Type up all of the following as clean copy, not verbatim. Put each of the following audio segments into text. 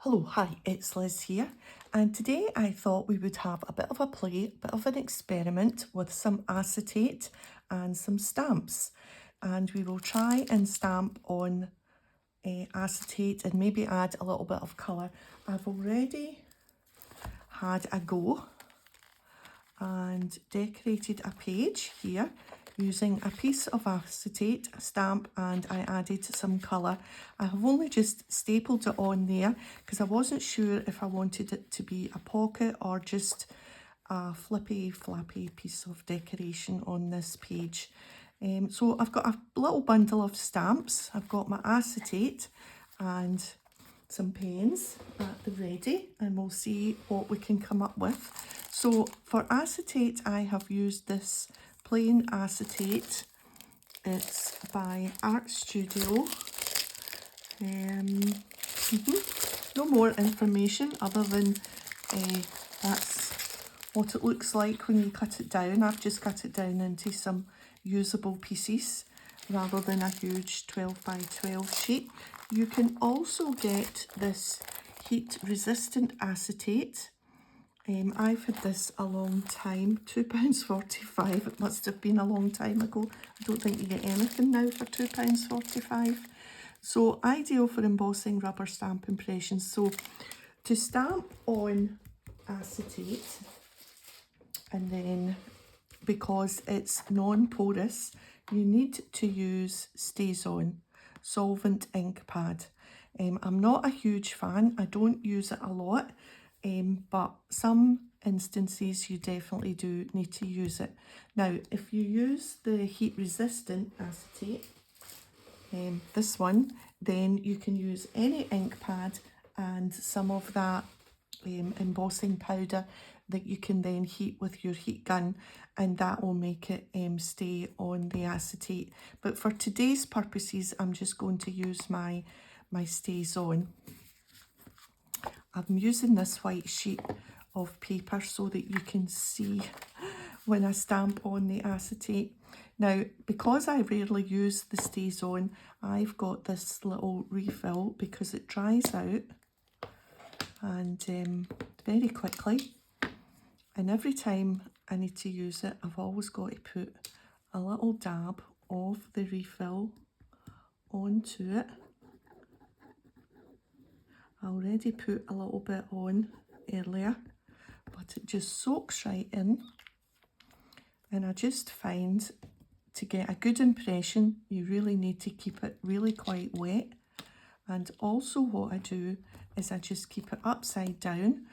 Hello, hi, it's Liz here, and today I thought we would have a bit of a play, a bit of an experiment with some acetate and some stamps. And we will try and stamp on acetate and maybe add a little bit of colour. I've already had a go and decorated a page here using a piece of acetate, a stamp, and I added some colour. I have only just stapled it on there because I wasn't sure if I wanted it to be a pocket or just a flippy flappy piece of decoration on this page. So I've got a little bundle of stamps. I've got my acetate and some pens at the ready, and we'll see what we can come up with. So for acetate, I have used this plain acetate. It's by Art Studio. No more information other than that's what it looks like when you cut it down. I've just cut it down into some usable pieces rather than a huge 12 by 12 sheet. You can also get this heat resistant acetate. I've had this a long time, £2.45. It must have been a long time ago. I don't think you get anything now for £2.45. So ideal for embossing rubber stamp impressions. So to stamp on acetate, and then because it's non-porous, you need to use Stazon solvent ink pad. I'm not a huge fan. I don't use it a lot, but some instances you definitely do need to use it. Now, if you use the heat resistant acetate, this one, then you can use any ink pad and some of that embossing powder that you can then heat with your heat gun, and that will make it stay on the acetate. But for today's purposes, I'm just going to use my Stazon. I'm using this white sheet of paper so that you can see when I stamp on the acetate. Now, because I rarely use the Stazon, I've got this little refill because it dries out and very quickly. And every time I need to use it, I've always got to put a little dab of the refill onto it. I already put a little bit on earlier, but it just soaks right in. And I just find to get a good impression, you really need to keep it really quite wet. And also what I do is I just keep it upside down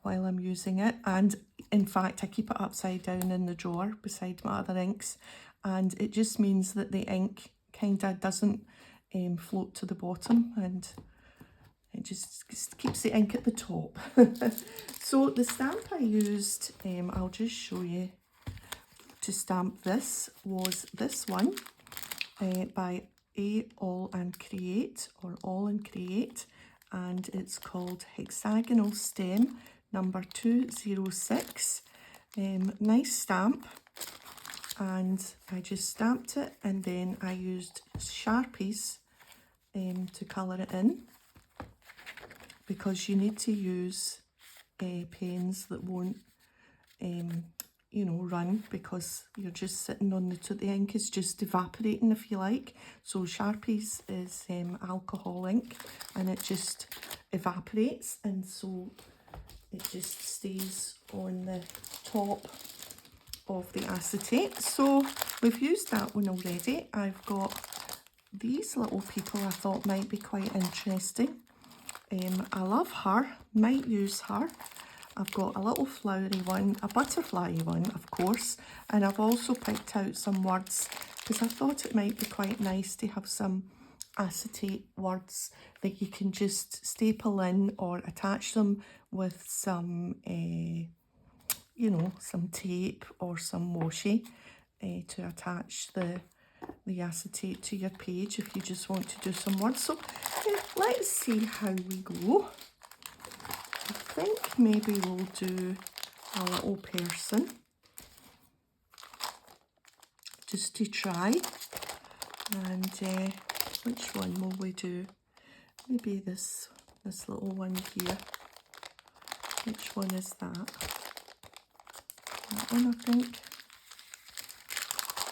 while I'm using it. And in fact, I keep it upside down in the drawer beside my other inks. And it just means that the ink kind of doesn't float to the bottom, and it just keeps the ink at the top. So the stamp I used, I'll just show you, to stamp this was this one by All and Create, and it's called Hexagonal Stem number 206. Nice stamp, and I just stamped it, and then I used Sharpies to colour it in, because you need to use pens that won't run, because you're just sitting on the ink is just evaporating, if you like. So Sharpies is alcohol ink, and it just evaporates, and so it just stays on the top of the acetate. So we've used that one already. I've got these little people I thought might be quite interesting. I love her, might use her. I've got a little flowery one, a butterfly one, of course, and I've also picked out some words because I thought it might be quite nice to have some acetate words that you can just staple in or attach them with some, some tape or some washi to attach the acetate to your page if you just want to do some words. So let's see how we go. I think maybe we'll do a little person just to try. And which one will we do? Maybe this this little one here. Which one is that? That one, I think.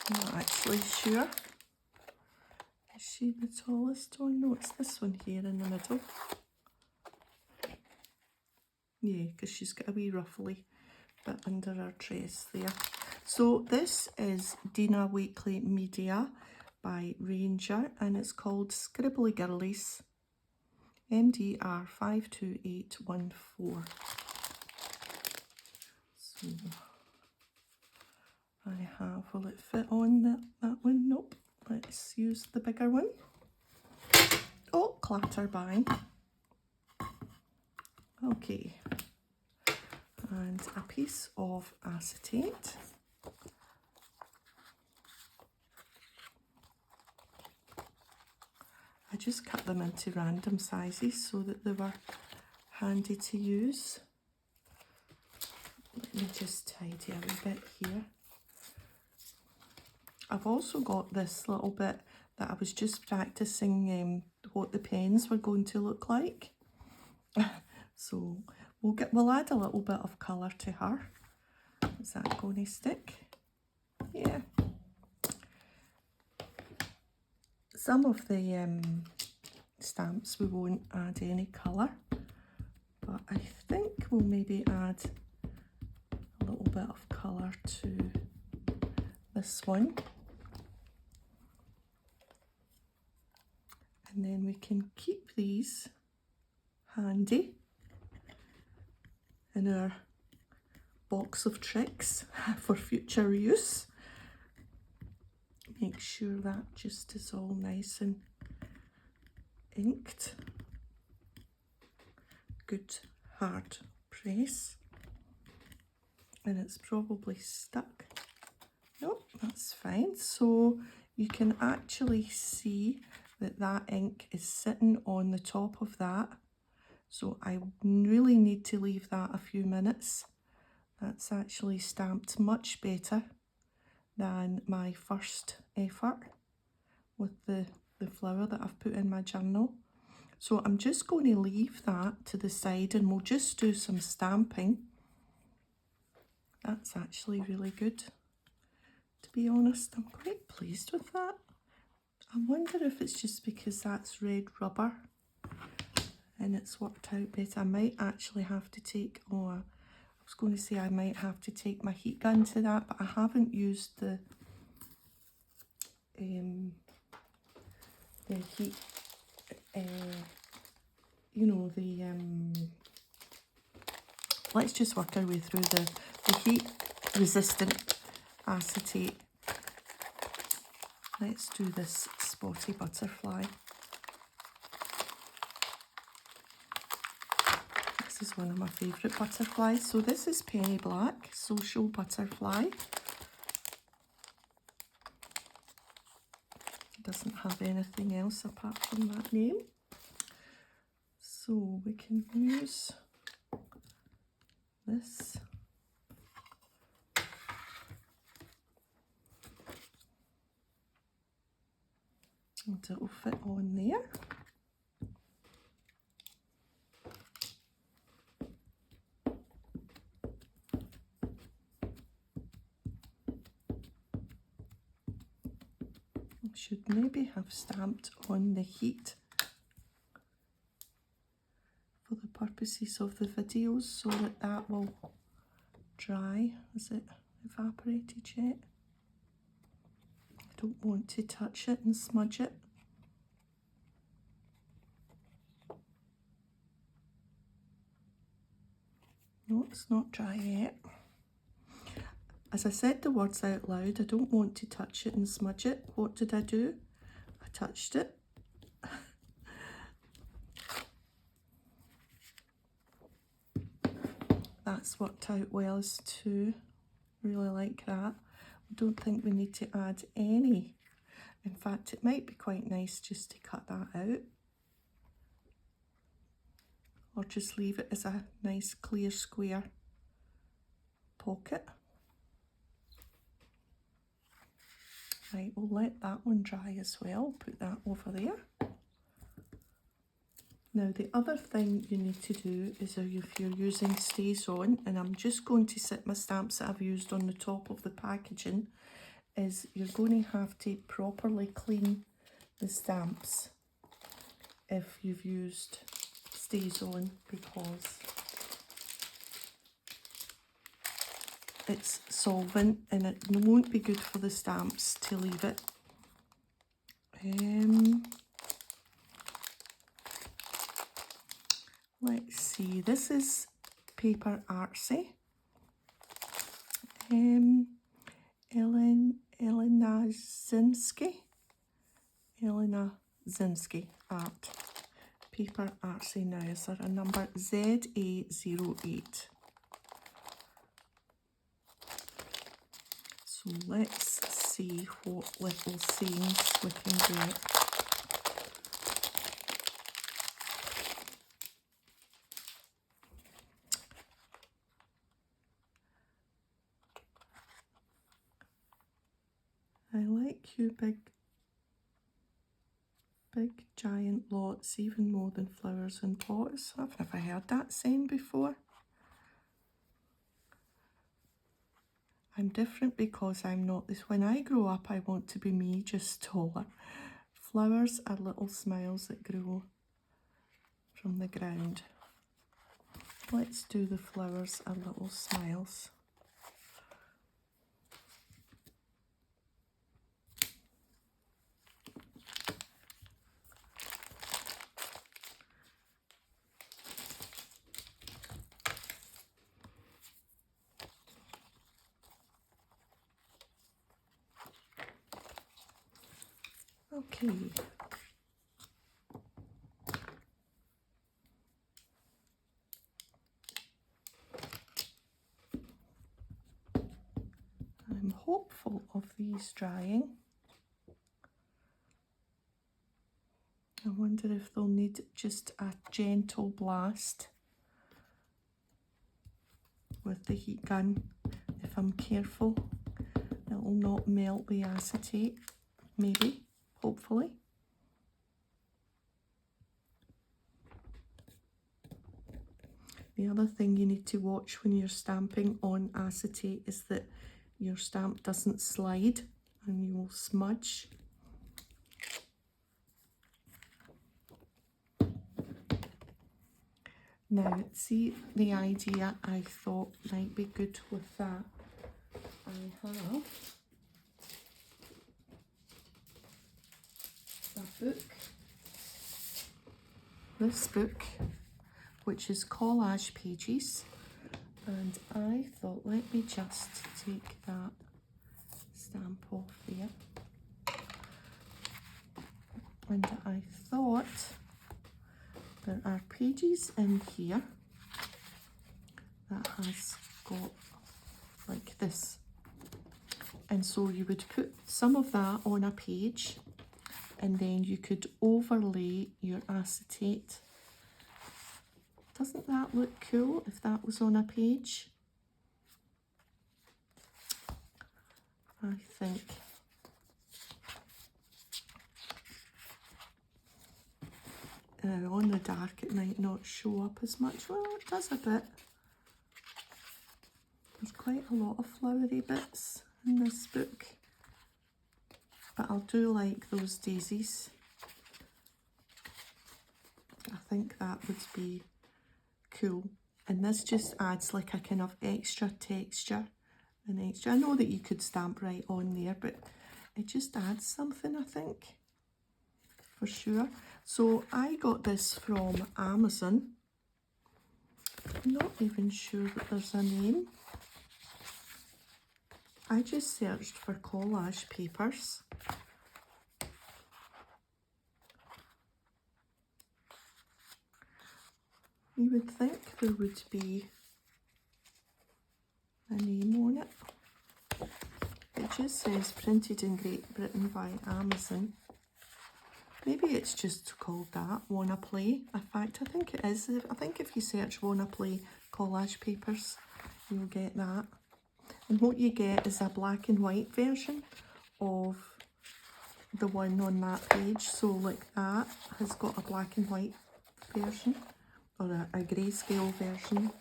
I'm not actually sure. Is she the tallest one? No, it's this one here in the middle. Yeah, because she's got a wee ruffly bit under her dress there. So this is Dina Wakley Media by Ranger, and it's called Scribbly Girlies, MDR 52814. So I have, will it fit on that one? Nope. Let's use the bigger one. Oh, clatter bang. Okay. And a piece of acetate. I just cut them into random sizes so that they were handy to use. Let me just tidy a wee bit here. I've also got this little bit that I was just practicing what the pens were going to look like. So we'll add a little bit of colour to her. Is that going to stick? Yeah. Some of the stamps we won't add any colour, but I think we'll maybe add a little bit of colour to this one. And then we can keep these handy in our box of tricks for future use. Make sure that just is all nice and inked. Good hard press. And it's probably stuck. Nope, that's fine. So you can actually see that that ink is sitting on the top of that. So I really need to leave that a few minutes. That's actually stamped much better than my first effort with the flower that I've put in my journal. So I'm just going to leave that to the side and we'll just do some stamping. That's actually really good. To be honest, I'm quite pleased with that. I wonder if it's just because that's red rubber and it's worked out better. I might actually have to take, I was going to say I might have to take my heat gun to that, but I haven't used the heat, let's just work our way through the heat resistant acetate. Let's do this spotty butterfly. This is one of my favourite butterflies. So this is Penny Black, Social Butterfly. It doesn't have anything else apart from that name. So we can use this. And it will fit on there. I should maybe have stamped on the heat for the purposes of the videos so that that will dry. Is it evaporated yet? I don't want to touch it and smudge it. No, it's not dry yet. As I said the words out loud, I don't want to touch it and smudge it. What did I do? I touched it. That's worked out well as two. Really like that. I don't think we need to add any. In fact, it might be quite nice just to cut that out. Or just leave it as a nice clear square pocket. Right, we'll let that one dry as well. Put that over there. Now the other thing you need to do is if you're using Stazon, and I'm just going to sit my stamps that I've used on the top of the packaging, is you're going to have to properly clean the stamps if you've used Stazon, because it's solvent and it won't be good for the stamps to leave it. Let's see, this is Paper Artsy. Elena Zinski art. Paper Artsy now. Is there a number? ZA08. So let's see what little sayings we can get. I like you big giant lots, even more than flowers in pots. I've never heard that saying before. I'm different because I'm not this. When I grow up, I want to be me, just taller. Flowers are little smiles that grow from the ground. Let's do the flowers are little smiles. Okay. I'm hopeful of these drying. I wonder if they'll need just a gentle blast with the heat gun. If I'm careful, it'll not melt the acetate, maybe. Hopefully. The other thing you need to watch when you're stamping on acetate is that your stamp doesn't slide and you will smudge. Now, see the idea I thought might be good with that. I have a book, this book, which is collage pages, and I thought, let me just take that stamp off there, and I thought there are pages in here that has got like this, and so you would put some of that on a page and then you could overlay your acetate. Doesn't that look cool if that was on a page? I think. On the dark it might not show up as much. Well, it does a bit. There's quite a lot of flowery bits in this book. But I'll do like those daisies. I think that would be cool. And this just adds like a kind of extra texture and extra. I know that you could stamp right on there, but it just adds something, I think, for sure. So I got this from Amazon. I'm not even sure that there's a name. I just searched for collage papers. You would think there would be a name on it. It just says printed in Great Britain by Amazon. Maybe it's just called that, Wanna Play. In fact, I think it is. I think if you search Wanna Play collage papers, you'll get that. And what you get is a black and white version of the one on that page. So like that has got a black and white version, or a grayscale version,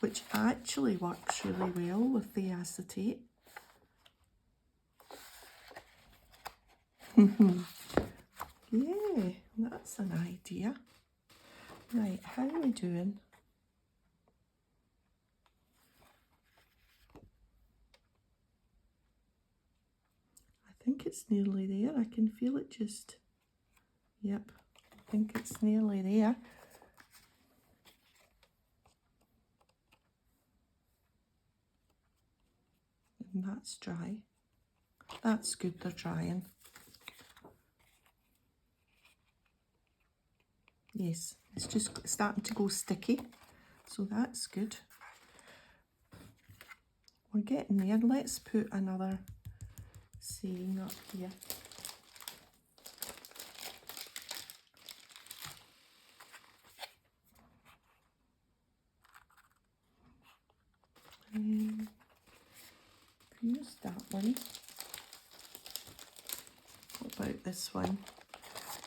which actually works really well with the acetate. Yeah, that's an idea. Right, how are we doing? I think it's nearly there. I can feel it just, yep, I think it's nearly there. And that's dry. That's good, they're drying. Yes, it's just starting to go sticky, so that's good. We're getting there. Let's put another saying up here. Use that one. What about this one?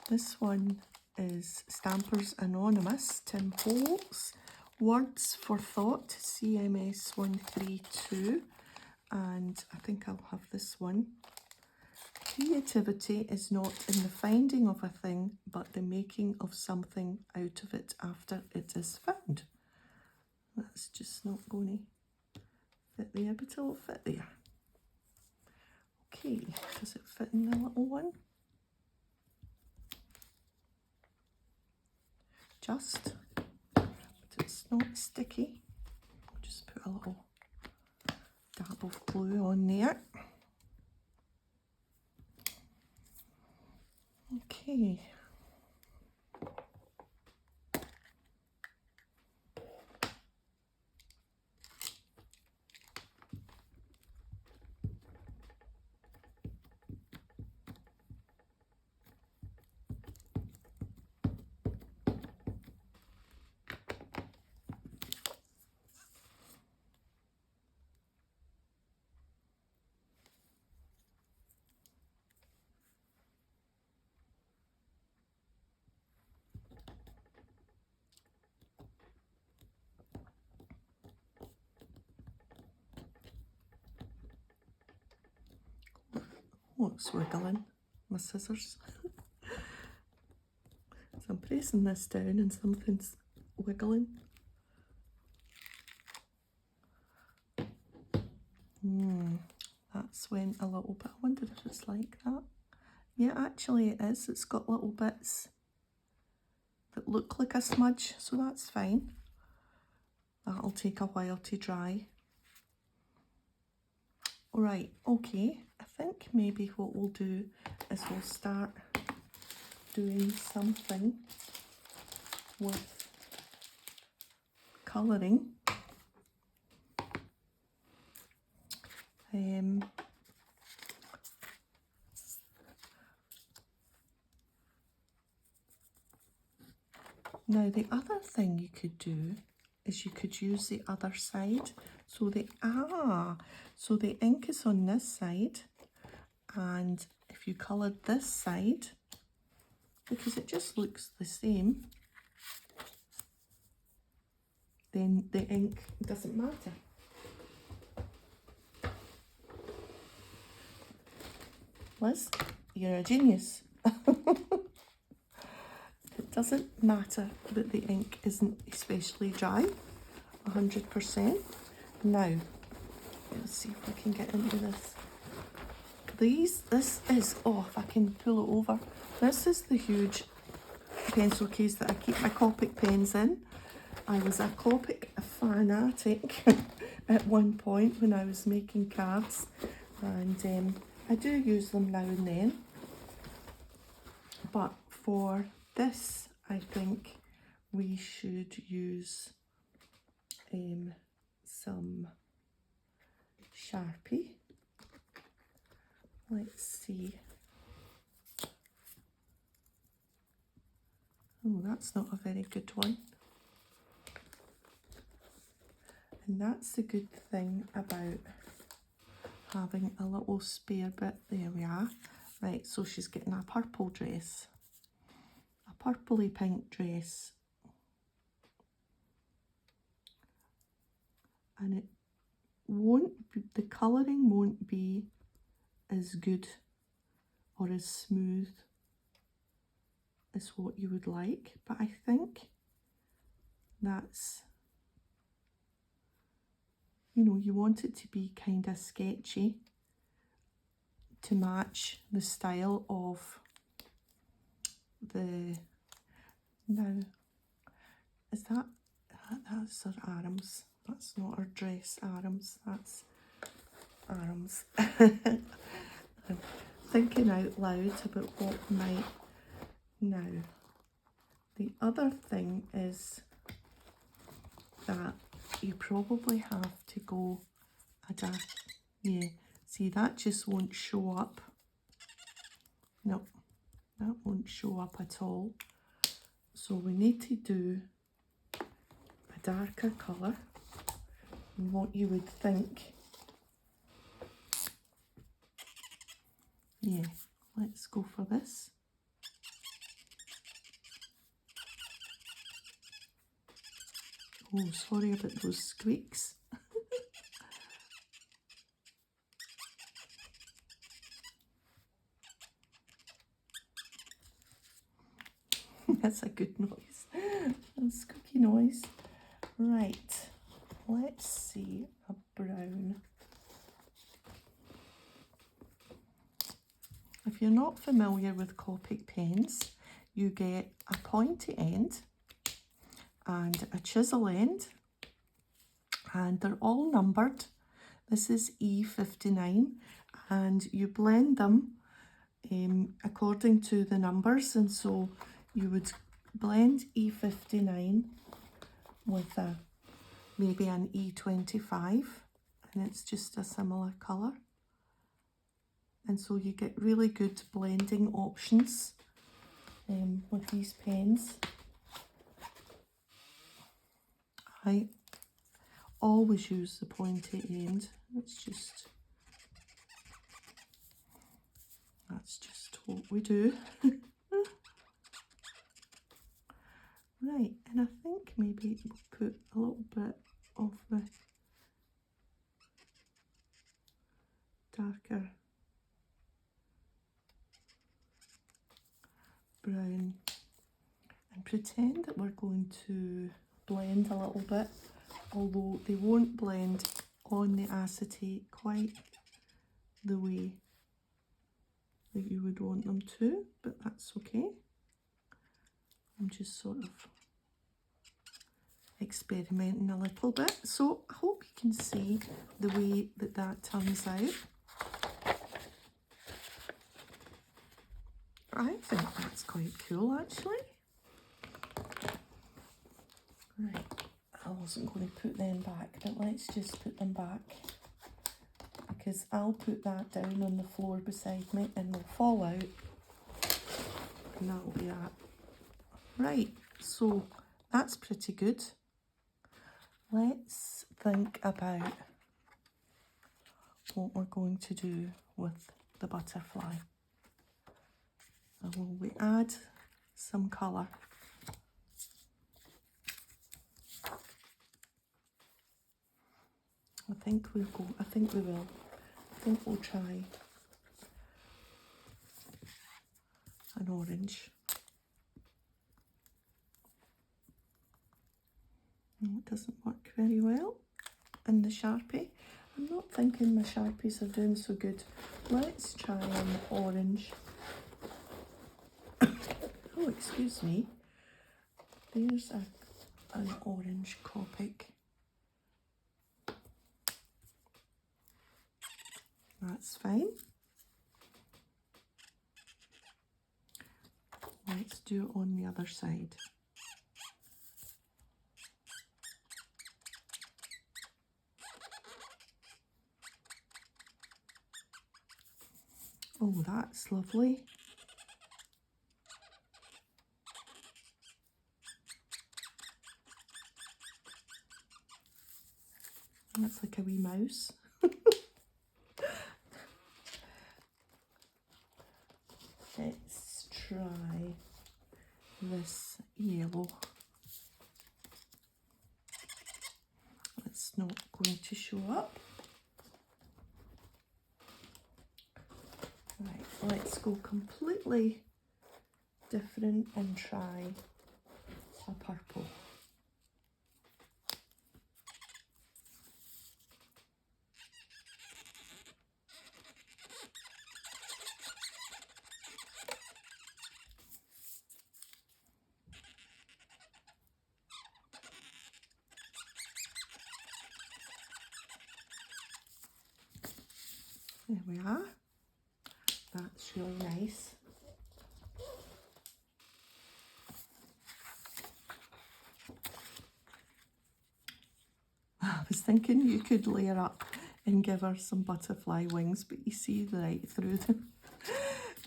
This one is Stampers Anonymous, Tim Holtz, Words for Thought, CMS 132, and I think I'll have this one. Creativity is not in the finding of a thing, but the making of something out of it after it is found. That's just not going to fit there, but it'll fit there. Okay, does it fit in the little one? Just, but it's not sticky. I'll just put a little dab of glue on there. Okay. Oh, it's wiggling, my scissors. So I'm pressing this down and something's wiggling. That's went a little bit. I wonder if it's like that. Yeah, actually it is. It's got little bits that look like a smudge, so that's fine. That'll take a while to dry. Right, okay, I think maybe what we'll do is we'll start doing something with colouring. Now the other thing you could do is you could use the other side. So the ink is on this side, and if you coloured this side, because it just looks the same, then the ink doesn't matter. Liz, you're a genius. It doesn't matter that the ink isn't especially dry, 100%. Now, let's see if I can get into this. This is, oh, if I can pull it over, this is the huge pencil case that I keep my Copic pens in. I was a Copic fanatic at one point when I was making cards, and I do use them now and then. But for this, I think we should use some Sharpie. Let's see. Oh, that's not a very good one. And that's the good thing about having a little spare bit. There we are. Right, so she's getting a purple dress. A purpley pink dress. and it won't be, the colouring won't be as good or as smooth as what you would like, but I think that's, you know, you want it to be kind of sketchy to match the style of the, now, is that's her arms, that's not her dress arms, that's arms. I'm thinking out loud about what might, now, the other thing is that you probably have to go a dark, yeah, see that just won't show up, no, that won't show up at all, so we need to do a darker colour than what you would think. Yeah, let's go for this. Oh, sorry about those squeaks. That's a good noise. A squeaky noise. Right, let's see a brown. If you're not familiar with Copic pens, you get a pointy end and a chisel end, and they're all numbered. This is E59, and you blend them according to the numbers, and so you would blend E59 with maybe an E25, and it's just a similar colour. And so you get really good blending options with these pens. I always use the pointy end. That's just what we do. Right, and I think maybe we'll put a little bit of the darker brown and pretend that we're going to blend a little bit, although they won't blend on the acetate quite the way that you would want them to, but that's okay. I'm just sort of experimenting a little bit, so I hope you can see the way that that turns out. I think that's quite cool, actually. Right, I wasn't going to put them back, but let's just put them back, because I'll put that down on the floor beside me and they'll fall out, and that'll be that. Right, so that's pretty good. Let's think about what we're going to do with the butterfly. So will we add some colour? I think we will. I think we'll try an orange. No, it doesn't work very well in the Sharpie. I'm not thinking my Sharpies are doing so good. Let's try an orange. Oh, excuse me. There's an orange Copic. That's fine. Let's do it on the other side. Oh, that's lovely. That's like a wee mouse. Let's try this yellow. Let's it's not going to show up. Right, let's go completely different and try a purple. There we are. That's really nice. I was thinking you could layer up and give her some butterfly wings, but you see right through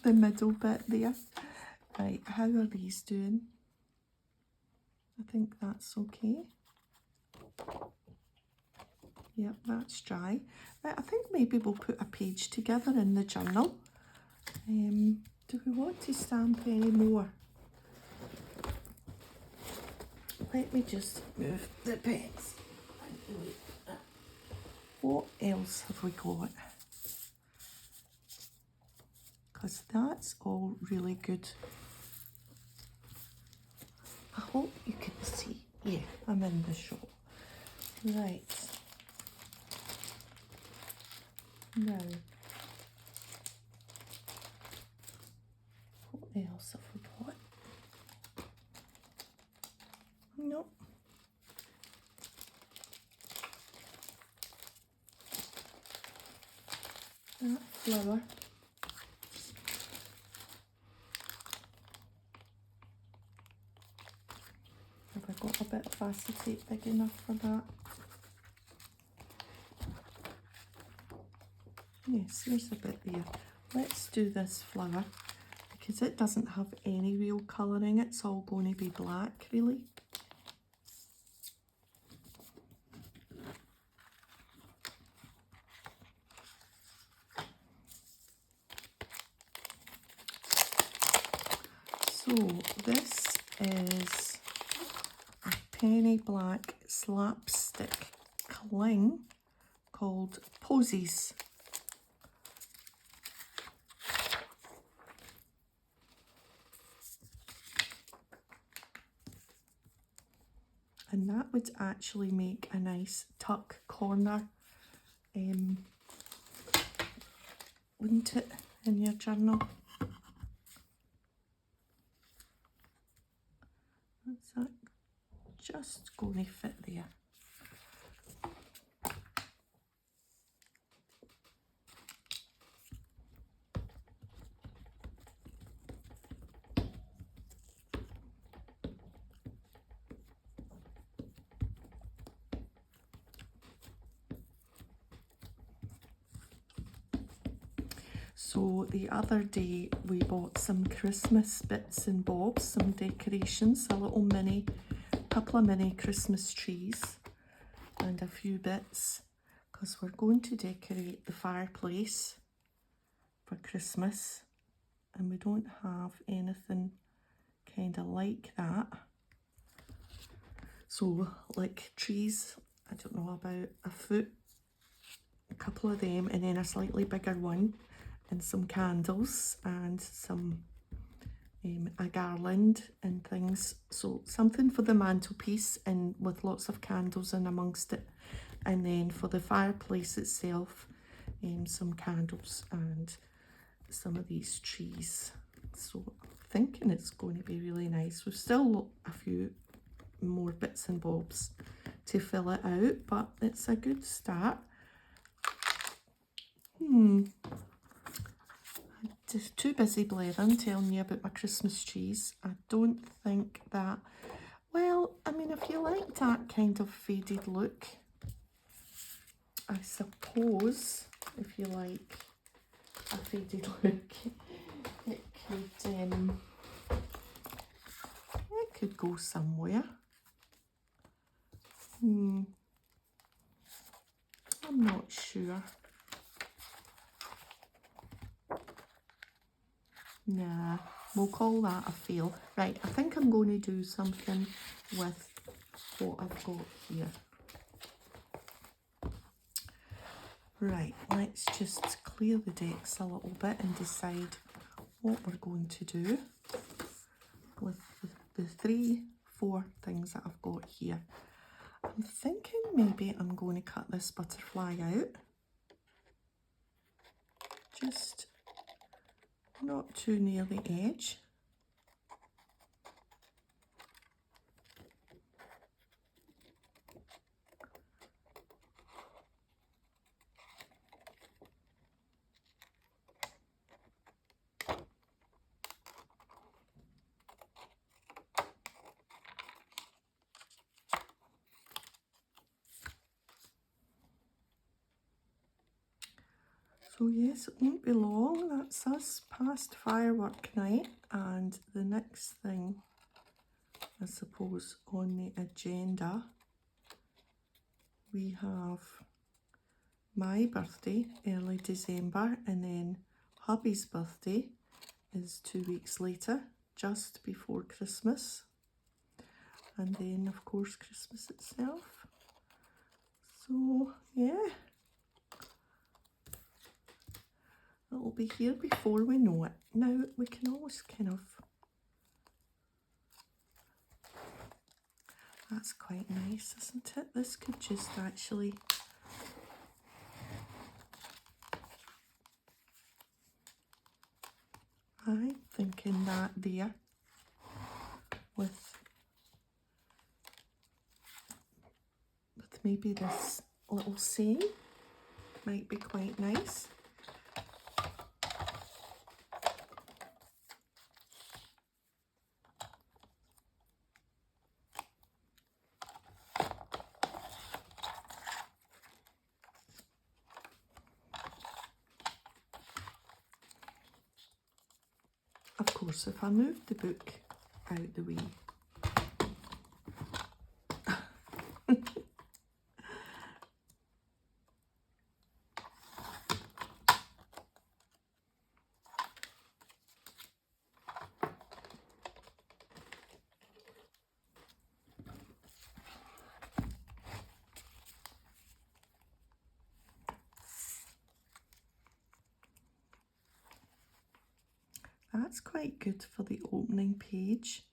the middle bit there. Right, how are these doing? I think that's okay. Yep, that's dry. Right, I think maybe we'll put a page together in the journal. Do we want to stamp any more? Let me just move the pens. What else have we got? Because that's all really good. I hope you can see. Yeah, I'm in the shop. Right. Now, what else have we got? Nope. That flower. Have I got a bit of acetate big enough for that? Yes, there's a bit there. Let's do this flower because it doesn't have any real colouring. It's all going to be black, really. So this is a penny black slapstick cling called Posies. And that would actually make a nice tuck corner, wouldn't it, in your journal? That's that just going to fit there. So the other day we bought some Christmas bits and bobs, some decorations, a little couple of mini Christmas trees and a few bits because we're going to decorate the fireplace for Christmas and we don't have anything kind of like that. So like trees, I don't know, about a foot, a couple of them, and then a slightly bigger one, and some candles and some a garland and things. So something for the mantelpiece and with lots of candles in amongst it, and then for the fireplace itself, some candles and some of these trees. So I'm thinking it's going to be really nice. We've still got a few more bits and bobs to fill it out, but it's a good start. Just too busy blathering, telling you about my Christmas trees. I don't think that, well, I mean, if you like that kind of faded look, I suppose if you like a faded look, it could go somewhere. I'm not sure. Nah, we'll call that a fail. Right, I think I'm going to do something with what I've got here. Right, let's just clear the decks a little bit and decide what we're going to do with the 3-4 things that I've got here. I'm thinking maybe I'm going to cut this butterfly out. Just not too near the edge. So yes, it won't be long. That's us past firework night, and the next thing, I suppose, on the agenda, we have my birthday, early December, and then hubby's birthday is 2 weeks later, just before Christmas, and then of course Christmas itself. So yeah, it'll be here before we know it. Now we can always kind of, that's quite nice, isn't it? This could just actually, I'm thinking that there with maybe this little saying might be quite nice. Of course, if I move the book out the way, that's quite good for the opening page.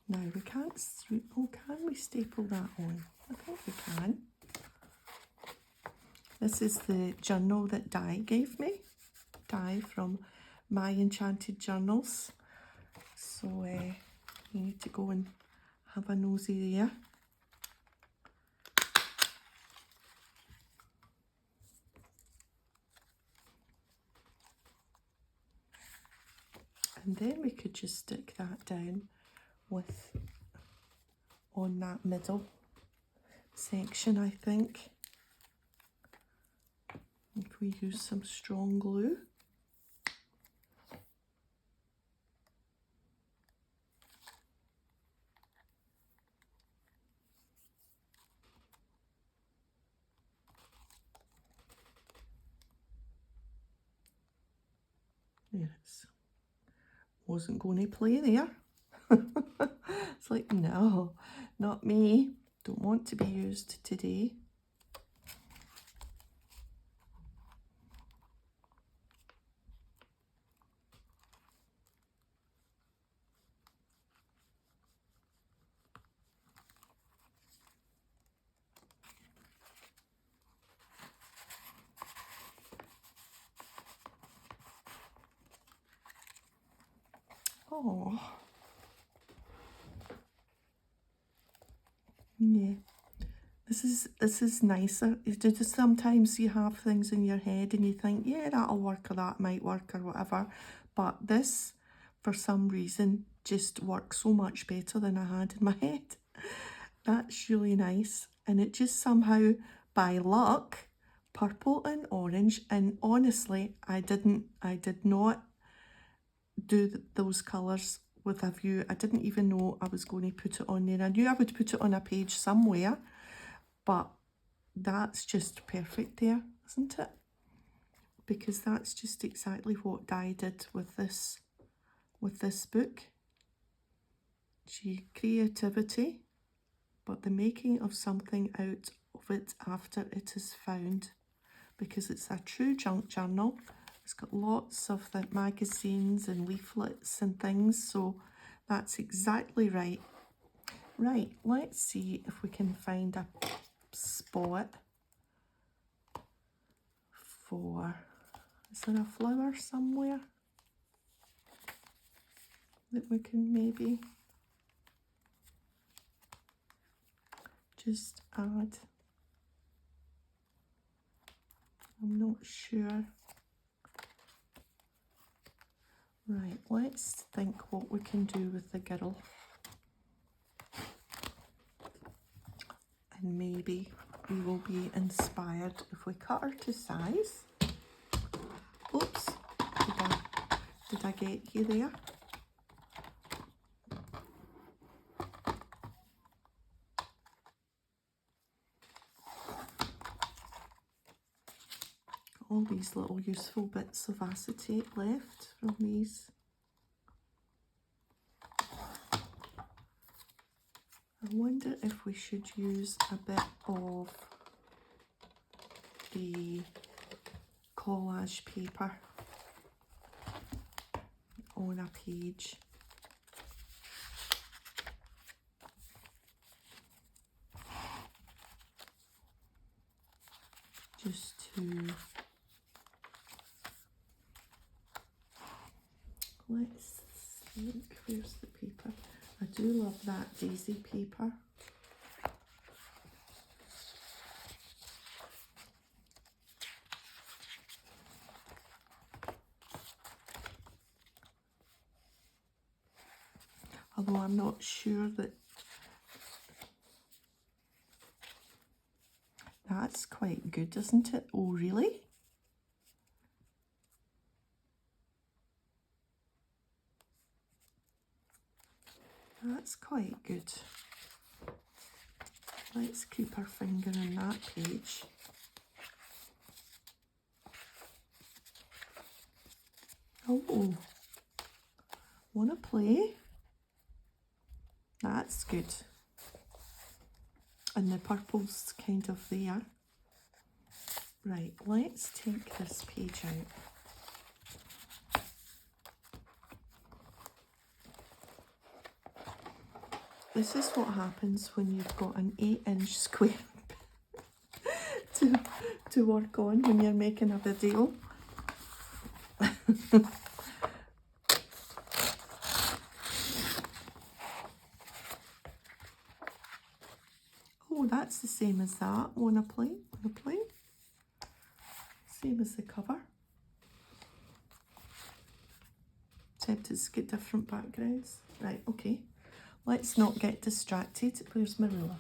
Now we can't, oh, can we staple that on? I think we can. This is the journal that Di gave me. Di from My Enchanted Journals. So you need to go and have a nosy there. And then we could just stick that down with, on that middle section, I think. If we use some strong glue. Yes, wasn't going to play there. It's like, no, not me. Don't want to be used today. Oh, yeah. This is nicer. It's just sometimes you have things in your head and you think, yeah, that'll work or that might work or whatever. But this, for some reason, just works so much better than I had in my head. That's really nice. And it just somehow, by luck, purple and orange. And honestly, I did not do those colours with a view. I didn't even know I was going to put it on there. I knew I would put it on a page somewhere, but that's just perfect there, isn't it? Because that's just exactly what Di did with this book. creativity, but the making of something out of it after it is found, because it's a true junk journal. It's got lots of the magazines and leaflets and things, so that's exactly right. Right, let's see if we can find a spot for, is there a flower somewhere that we can maybe just add? I'm not sure. Right, let's think what we can do with the girl. And maybe we will be inspired if we cut her to size. Oops, did I get you there? All these little useful bits of acetate left from these. I wonder if we should use a bit of the collage paper on a page. Just to, let's think, where's the paper? I do love that daisy paper. Although I'm not sure that that's quite good, isn't it? Oh, really? That's quite good. Let's keep our finger on that page. Oh, wanna play? That's good. And the purple's kind of there. Right, let's take this page out. This is what happens when you've got an 8-inch square to work on when you're making a video. Oh, that's the same as that. Wanna play? Wanna play? Same as the cover. Except it's got different backgrounds. Right, okay. Let's not get distracted. Where's my ruler?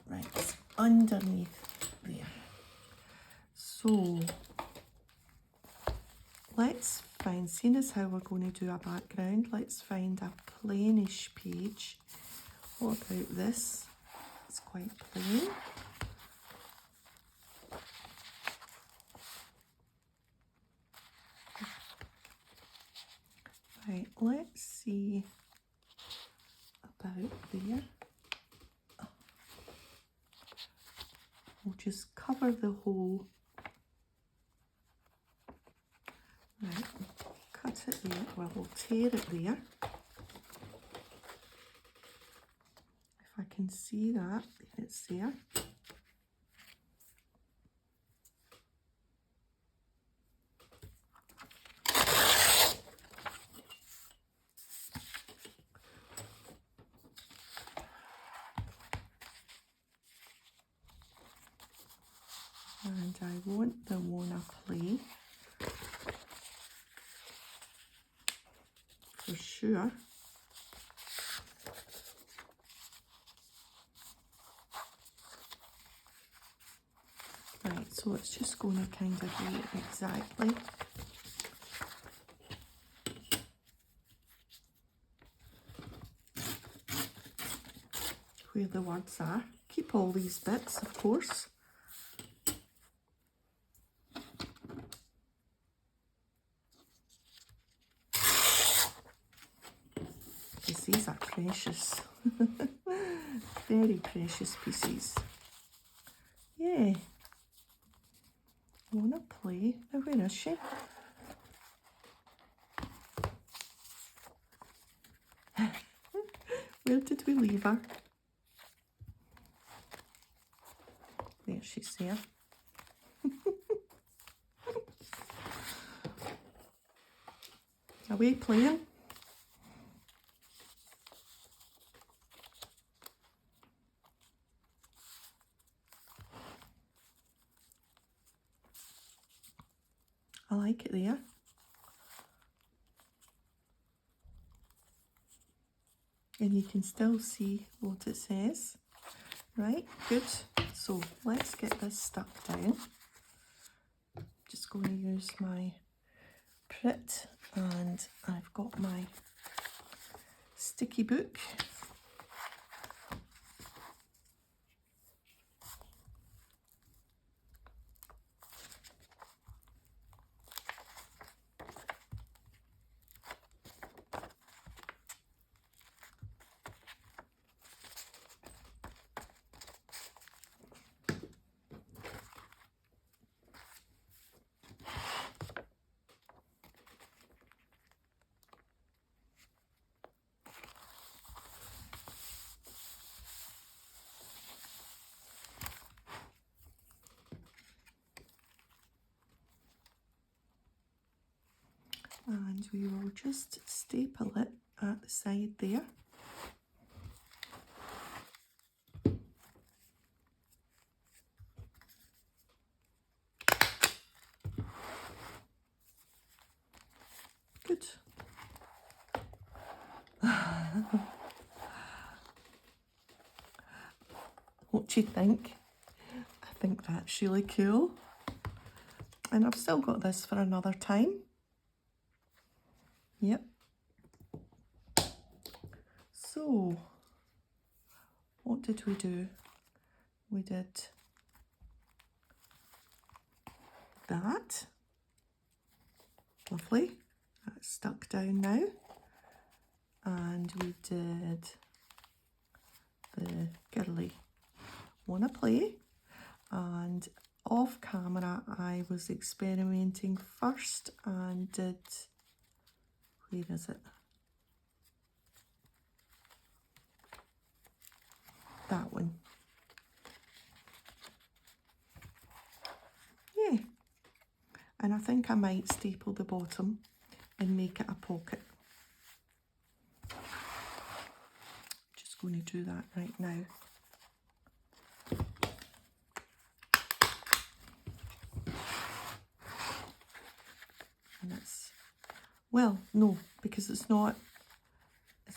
Right, it's underneath there. So, let's find, seeing as how we're going to do a background, let's find a plainish page. What about this? It's quite plain. Right, let's see about there. We'll just cover the whole. Right, cut it there, well, we'll tear it there. If I can see that, it's there. And I want the wanna play for sure. Right, so it's just going to kind of be exactly where the words are. Keep all these bits, of course. You these are precious. Very precious pieces. Yeah. Wanna play? Now where is she? Where did we leave her? There she's there. Away playing. I like it there. And you can still see what it says. Right, good. So let's get this stuck down. Just going to use my Prit, and I've got my sticky book. And we will just staple it at the side there. Good. What do you think? I think that's really cool. And I've still got this for another time. Yep. So, what did we do? We did that. Lovely. That's stuck down now. And we did the girly wanna play. And off camera I was experimenting first and did, where is it? That one. Yeah. And I think I might staple the bottom and make it a pocket. Just going to do that right now. And it's, well, no, because it's not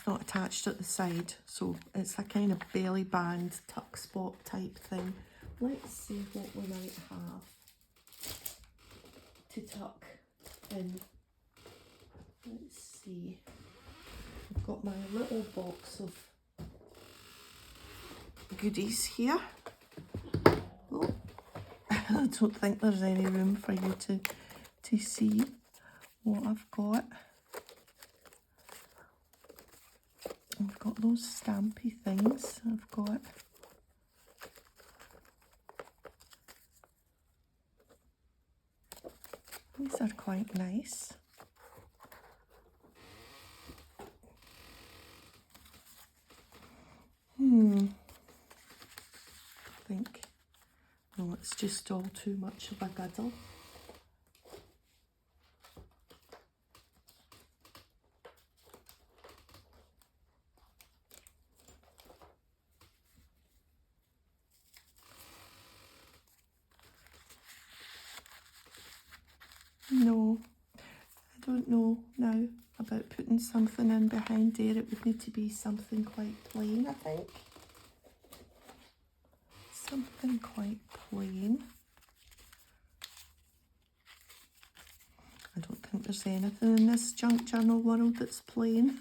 attached at the side, so it's a kind of belly band tuck spot type thing. Let's see what we might have to tuck in. Let's see. I've got my little box of goodies here. Oh, I don't think there's any room for you to see what I've got. I've got those stampy things. I've got these are quite nice. I think, no, it's just all too much of a guddle. No, I don't know now about putting something in behind there. It would need to be something quite plain, I think. Something quite plain. I don't think there's anything in this junk journal world that's plain.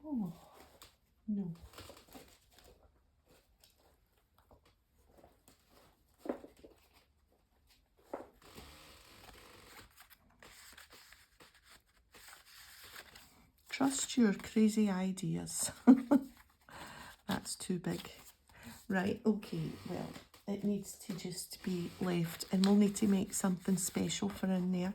Oh, no. Trust your crazy ideas. That's too big. Right, okay, well, it needs to just be left, and we'll need to make something special for in there.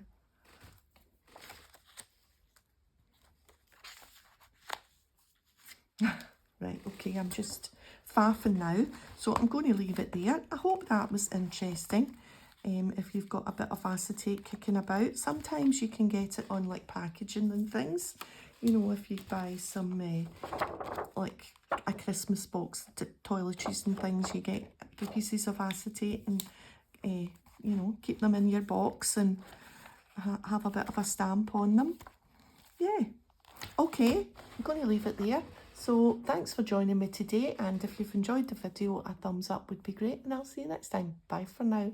Right, okay, I'm just faffing now, so I'm going to leave it there. I hope that was interesting. If you've got a bit of acetate kicking about, sometimes you can get it on like packaging and things. You know, if you buy some like a Christmas box, toiletries and things, you get the pieces of acetate and you know, keep them in your box and have a bit of a stamp on them. Yeah, okay, I'm going to leave it there. So thanks for joining me today, and if you've enjoyed the video, a thumbs up would be great, and I'll see you next time. Bye for now.